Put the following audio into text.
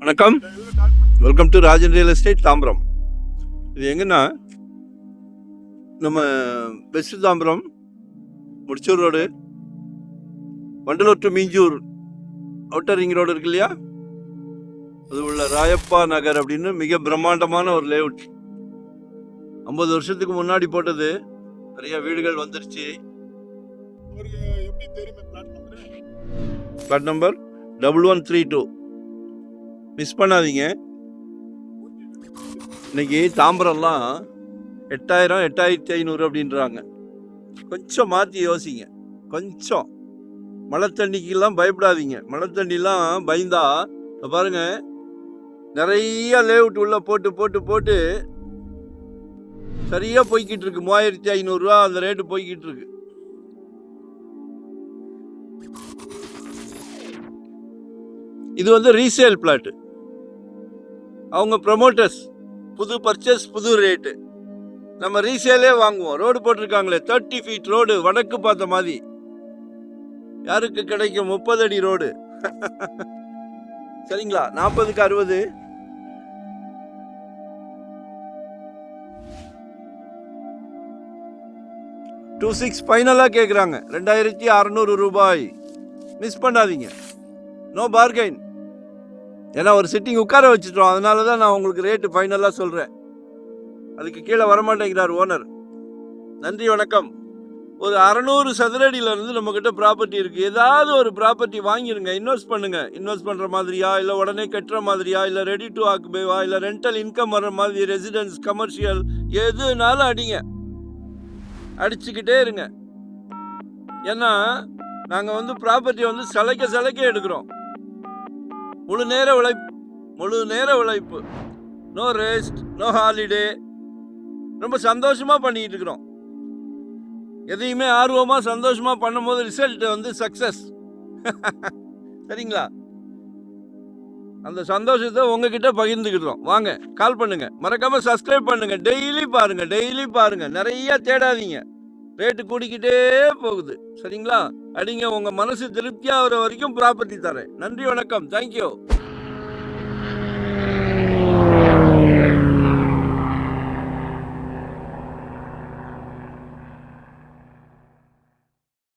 வணக்கம், welcome to Rajan real estate Tambaram. இது எங்கன்னா நம்ம west Tambaram Mudichur road, Vandalur to Minjur outer ring road இருக்கு இல்லையா, அது உள்ள ராயப்பா நகர் அப்படின்னு மிக பிரம்மாண்டமான ஒரு லேஅவுட். 50 வருஷத்துக்கு முன்னாடி போட்டது. நிறைய வீடுகள் வந்துருச்சு. பிளாட் நம்பர் 1132 மிஸ் பண்ணாதீங்க. இன்னைக்கு தாம்பரம்லாம் 8000 8500 அப்படின்றாங்க. கொஞ்சம் மாற்றி யோசிங்க. கொஞ்சம் மழை தண்ணிக்கெல்லாம் பயப்படாதீங்க. மழை தண்ணிலாம் பயந்தா பாருங்க, நிறைய லேஅவுட் உள்ள போட்டு போட்டு போட்டு சரியா போய்கிட்டு இருக்கு. 3500 ரூபா அந்த ரேட்டு போய்கிட்டு இருக்கு. இது வந்து ரீசேல் பிளாட். அவங்க ப்ரமோட்டர்ஸ், புது பர்ச்சேஸ் புது ரேட்டு. நம்ம ரீசேலே வாங்குவோம். ரோடு போட்டிருக்காங்களே 30 ஃபீட் ரோடு, வடக்கு பார்த்த மாதிரி. யாருக்கு கிடைக்கும் 30 அடி ரோடு? சரிங்களா? 40க்கு 60. ஃபைனலாக கேட்குறாங்க 2600 ரூபாய். மிஸ் பண்ணாதீங்க. No bargain. ஏன்னா ஒரு சிட்டிங் உட்கார வச்சுட்டோம், அதனால தான் நான் உங்களுக்கு ரேட்டு ஃபைனலாக சொல்கிறேன். அதுக்கு கீழே வரமாட்டேங்கிறார் ஓனர். நன்றி, வணக்கம். ஒரு 600 சதுரடியிலேருந்து நம்மக்கிட்ட ப்ராப்பர்ட்டி இருக்குது. ஏதாவது ஒரு ப்ராப்பர்ட்டி வாங்கிடுங்க, இன்வெஸ்ட் பண்ணுங்கள். இன்வெஸ்ட் பண்ணுற மாதிரியா, இல்லை உடனே கட்டுற மாதிரியா, இல்லை ரெடி டு ஆக்குபேவா, இல்லை ரெண்டல் இன்கம் வர்ற மாதிரி, ரெசிடென்ஸ், கமர்ஷியல், எதுனாலும் அடிங்க, அடிச்சுக்கிட்டே இருங்க. ஏன்னா நாங்கள் வந்து ப்ராப்பர்ட்டி வந்து சிலைக்க எடுக்கிறோம். முழு நேர உழைப்பு, நோ ரெஸ்ட், நோ ஹாலிடே. ரொம்ப சந்தோஷமாக பண்ணிக்கிட்டு இருக்கிறோம். எதையுமே ஆர்வமாக சந்தோஷமாக பண்ணும்போது ரிசல்ட் வந்து சக்ஸஸ். சரிங்களா? அந்த சந்தோஷத்தை உங்ககிட்ட பகிர்ந்துக்கிட்டோம். வாங்க, கால் பண்ணுங்க, மறக்காம சப்ஸ்கிரைப் பண்ணுங்க. டெய்லி பாருங்க. நிறைய தேடாதீங்க. ரேட்டு கூடிக்கிட்டே போகுது. சரிங்களா? அடிங்க, உங்க மனசு திருப்தியாகிற வரைக்கும் ப்ராப்பர்ட்டி தரேன். நன்றி, வணக்கம், தேங்க்யூ.